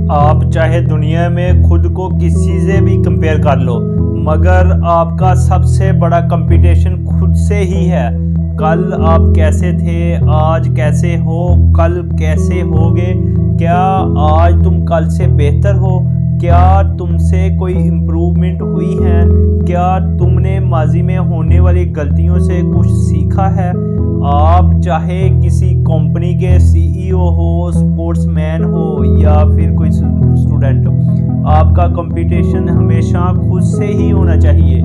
آپ چاہے دنیا میں خود کو کسی سے بھی کمپیئر کر لو، مگر آپ کا سب سے بڑا کمپٹیشن خود سے ہی ہے۔ کل آپ کیسے تھے، آج کیسے ہو، کل کیسے ہوگے؟ کیا آج تم کل سے بہتر ہو؟ کیا تم سے کوئی امپروومنٹ ہوئی ہے؟ کیا تم نے ماضی میں ہونے والی غلطیوں سے کچھ سیکھا ہے؟ آپ چاہے کسی کمپنی کے سی ای او ہو، سپورٹس مین ہو یا پھر کوئی اسٹوڈنٹ، آپ کا کمپٹیشن ہمیشہ خود سے ہی ہونا چاہیے۔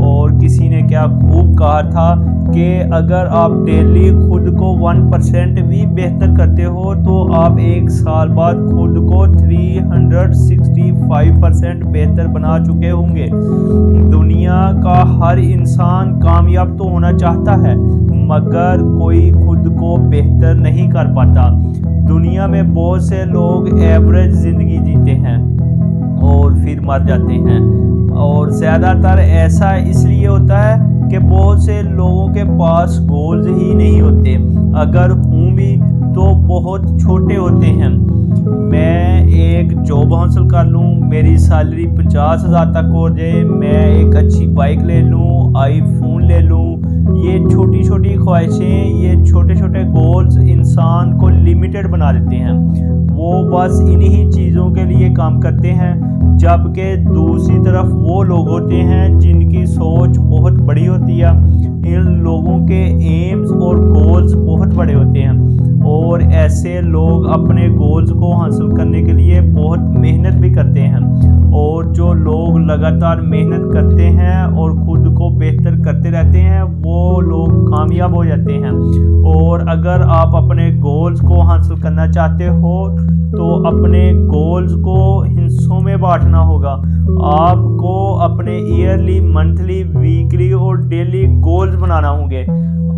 اور کسی نے کیا خوب کہا تھا کہ اگر آپ ڈیلی خود کو 1% بھی بہتر کرتے ہو تو آپ ایک سال بعد خود کو 365% بہتر بنا چکے ہوں گے۔ دنیا کا ہر انسان کامیاب تو ہونا چاہتا ہے، مگر کوئی خود کو بہتر نہیں کر پاتا۔ دنیا میں بہت سے لوگ ایوریج زندگی جیتے ہیں اور پھر مر جاتے ہیں، اور زیادہ تر ایسا اس لیے ہوتا ہے کہ بہت سے لوگوں کے پاس گولز ہی نہیں ہوتے، اگر ہوں بھی تو بہت چھوٹے ہوتے ہیں۔ میں ایک جاب حاصل کر لوں، میری سیلری 50,000 تک ہو جائے، میں ایک اچھی بائک لے لوں، آئی فون لے لوں۔ یہ چھوٹی چھوٹی خواہشیں، یہ چھوٹے چھوٹے گولز انسان کو لیمیٹڈ بنا دیتے ہیں۔ وہ بس انہی چیزوں کے لیے کام کرتے ہیں، جبکہ دوسری طرف وہ لوگ ہوتے ہیں جن کی سوچ بہت بڑی ہوتی ہے۔ ان لوگوں کے ایمز اور گولز بہت بڑے ہوتے ہیں، اور ایسے لوگ اپنے گولز کو حاصل کرنے کے لیے بہت محنت بھی کرتے ہیں۔ اور جو لوگ لگاتار محنت کرتے ہیں اور خود کو بہتر کرتے رہتے ہیں، وہ لوگ کامیاب ہو جاتے ہیں۔ اور اگر آپ اپنے گولز کو حاصل کرنا چاہتے ہو تو اپنے گولز کو حصوں میں بانٹنا ہوگا۔ آپ کو اپنے ایئرلی، منتھلی، ویکلی اور ڈیلی گولز بنانا ہوں گے۔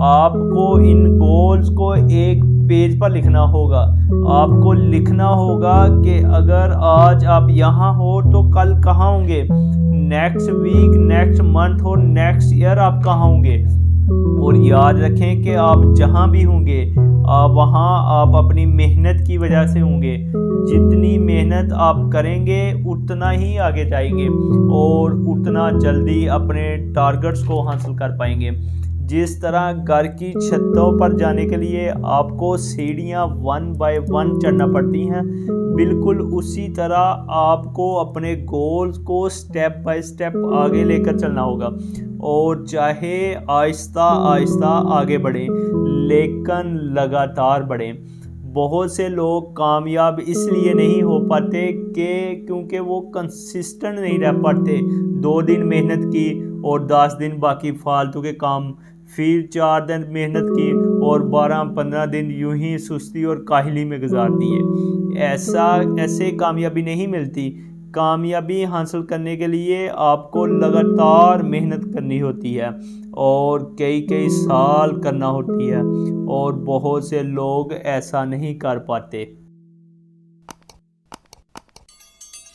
آپ کو ان گولز کو ایک پیج پر لکھنا ہوگا۔ آپ کو لکھنا ہوگا کہ اگر آج آپ یہاں ہو تو کل کہاں ہوں گے، نیکسٹ ویک، نیکسٹ منتھ اور نیکسٹ ایئر آپ کہاں ہوں گے۔ اور یاد رکھیں کہ آپ جہاں بھی ہوں گے، وہاں آپ اپنی محنت کی وجہ سے ہوں گے۔ جتنی محنت آپ کریں گے اتنا ہی آگے جائیں گے اور اتنا جلدی اپنے ٹارگٹس کو حاصل کر پائیں گے۔ جس طرح گھر کی چھتوں پر جانے کے لیے آپ کو سیڑھیاں 1 by 1 چڑھنا پڑتی ہیں، بالکل اسی طرح آپ کو اپنے گولز کو سٹیپ بائی سٹیپ آگے لے کر چلنا ہوگا، اور چاہے آہستہ آہستہ آگے بڑھیں لیکن لگاتار بڑھیں۔ بہت سے لوگ کامیاب اس لیے نہیں ہو پاتے کیونکہ وہ کنسسٹنٹ نہیں رہ پاتے۔ 2 دن محنت کی اور 10 دن باقی فالتو کے کام، پھر 4 دن محنت کی اور 12-15 دن یوں ہی سستی اور کاہلی میں گزار دیے۔ ایسے کامیابی نہیں ملتی۔ کامیابی حاصل کرنے کے لیے آپ کو لگاتار محنت کرنی ہوتی ہے اور کئی سال کرنا ہوتی ہے، اور بہت سے لوگ ایسا نہیں کر پاتے۔